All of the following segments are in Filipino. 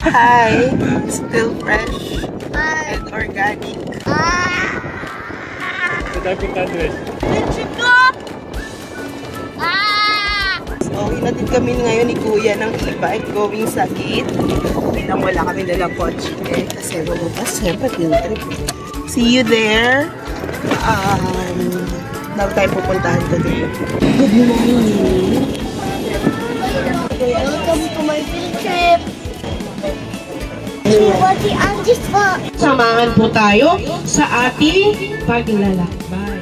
Hi! Still fresh and organic. So, hinatid kami ngayon ni Kuya ng e-bike going sa gate. Bilang wala kami dalang kotse kasi lumabas siyempre field trip. See you there. Bago tayo pupuntahan today. Good morning! Welcome to my field trip! Samahan po tayo sa ating paglalakbay.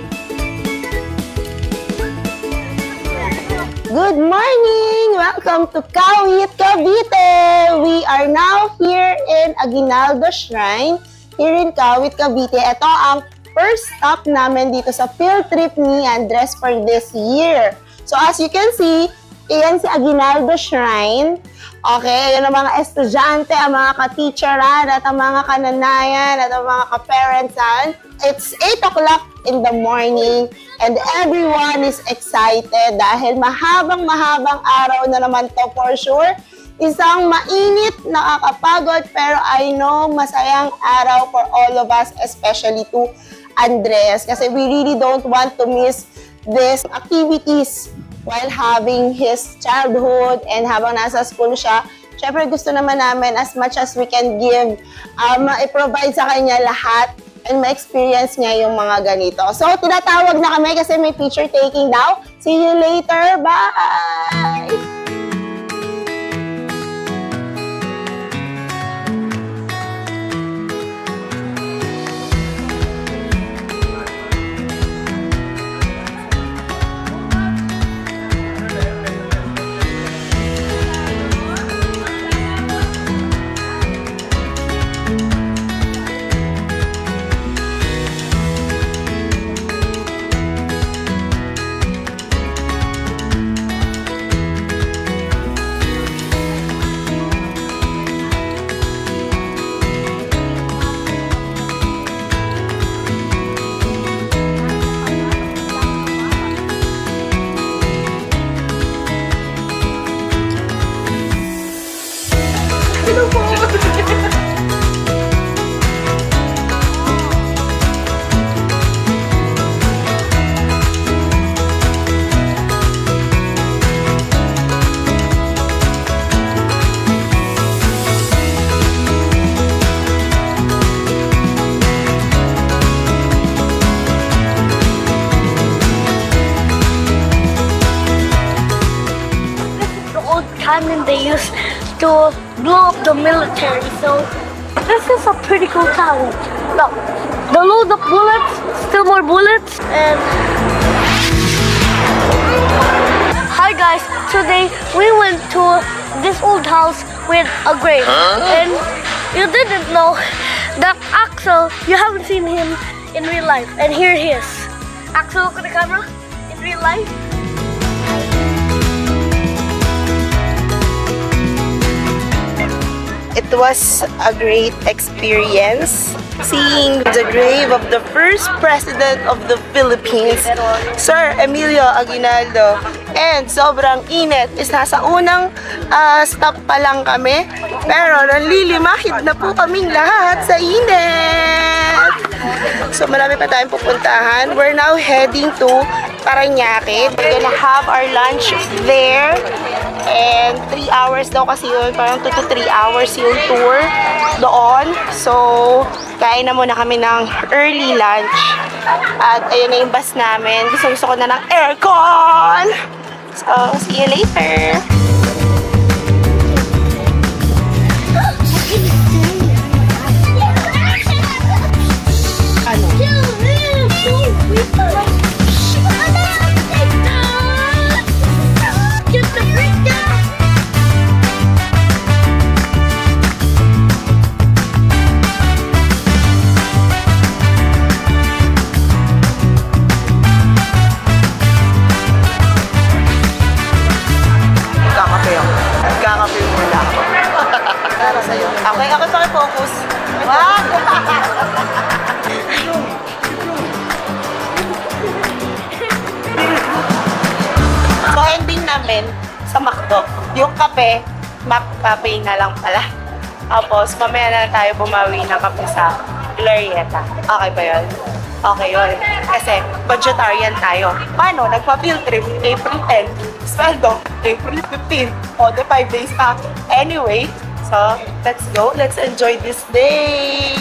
Good morning! Welcome to Kawit, Cavite! We are now here in Aguinaldo Shrine, here in Kawit, Cavite. Ito ang first stop namin dito sa field trip ni Andres for this year. So as you can see, iyan si Aguinaldo Shrine. Okay, yan ang mga estudyante, ang mga ka-teacheran, at ang mga kananayan, at ang mga ka-parentsan. It's 8 o'clock in the morning and everyone is excited dahil mahabang araw na naman to for sure. Isang mainit, nakakapagod, pero I know masayang araw for all of us, especially to Andres. Kasi we really don't want to miss these activities while having his childhood and habang nasa school siya. Siyempre gusto naman namin as much as we can give, i-provide sa kanya lahat and ma-experience niya yung mga ganito. So, tinatawag na kami kasi may picture taking daw. See you later. Bye! Cannon they used to blow up the military. So this is a pretty cool town. Look, the load of bullets, still more bullets, and hi guys, today we went to this old house with a grave, and you didn't know that Axel, you haven't seen him in real life, and here he is. Axel, look at the camera, in real life. It was a great experience seeing the grave of the first president of the Philippines, Sir Emilio Aguinaldo. And sobrang init. Is nasa unang stop pa lang kami, pero nalilimahid na po kaming lahat sa init. So marami pa tayong pupuntahan. We're now heading to Parañaque. We're gonna have our lunch there. And 3 hours daw kasi yun, parang 2 to 3 hours yung tour doon. So, kain na muna kami ng early lunch. At ayun na yung bus namin. Gusto ko na ng aircon! So, see you later! Okay, ako focus. Wow! So, ending namin sa McDo. Yung kape, McCafe na lang pala. Tapos, mamaya na tayo bumawi na kami sa Glorieta. Okay ba yun? Okay yun. Kasi, budgetarian tayo. Paano? Nagpa-field trip April 10. Sweldo, April 15. O, the 5 days pa. Anyway, so, let's go. Let's enjoy this day.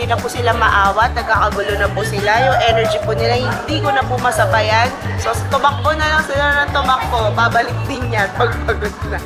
Hindi na po sila maawat, nagkakagulo na po sila. Yung energy po nila, hindi ko na po masabayan. So, tumakbo na lang sila ng tumakbo. Babalik din yan pag pagod na.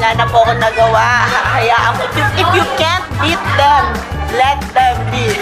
Wala na po akong nagawa. Hayaan mo. If you can't beat them, let them be.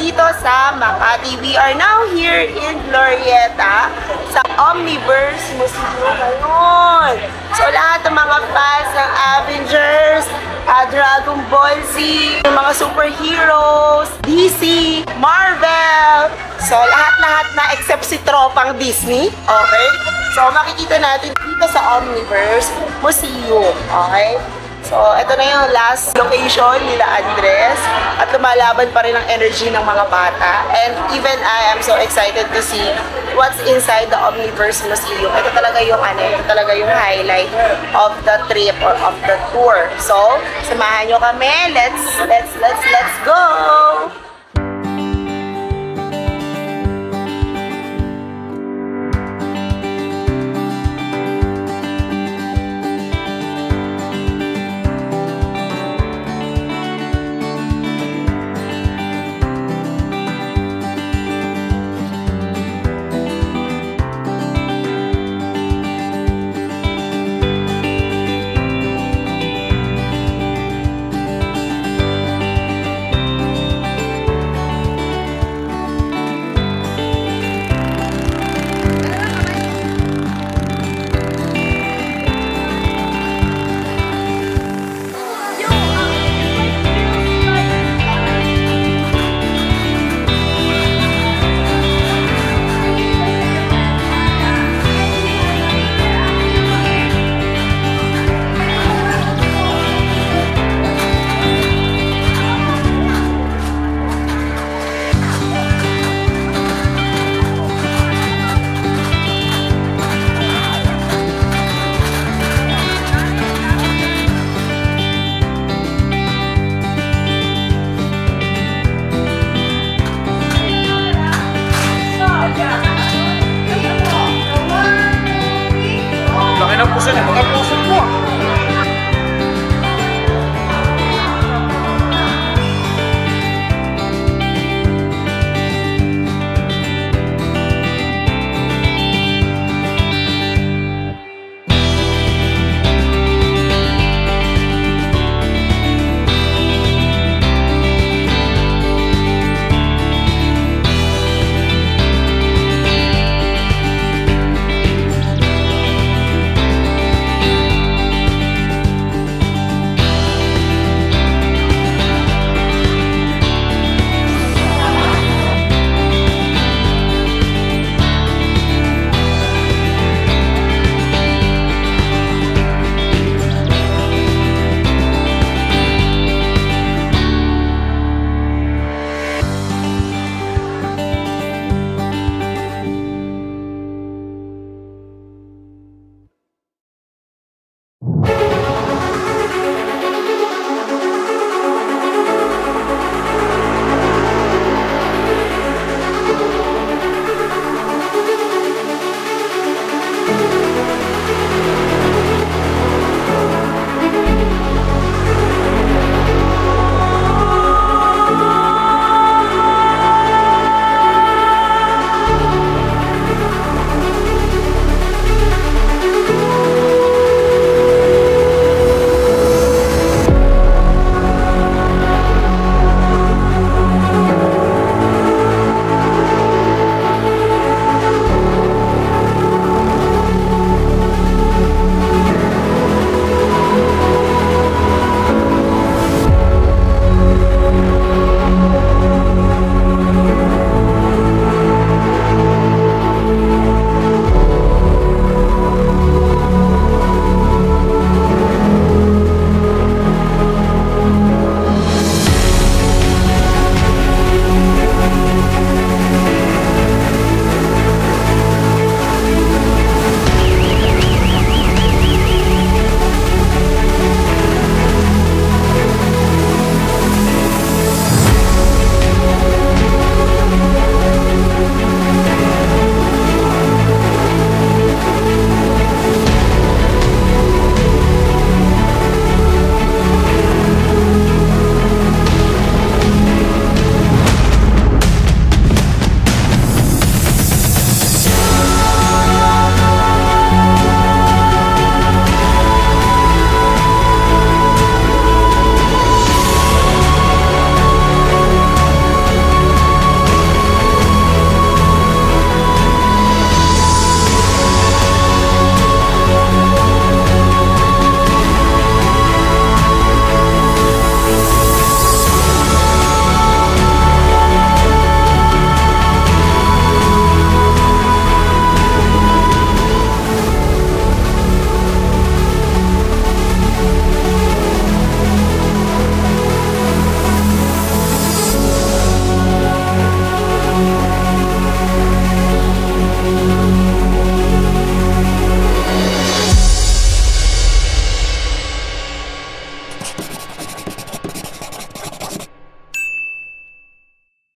dito sa Makati. We are now here in Glorieta sa Omniverse Museum ngayon. So lahat ng mga fans ng Avengers, Dragon Ball Z, yung mga superheroes, DC, Marvel, so lahat-lahat na except si tropang Disney, okay? So makikita natin dito sa Omniverse Museum, okay? So, ito na yung last location nila Andres at lumalaban pa rin ang energy ng mga bata. And even I am so excited to see what's inside the Omniverse Museum. Ito talaga yung highlight of the trip or of the tour. So, samahan nyo kami. Let's go!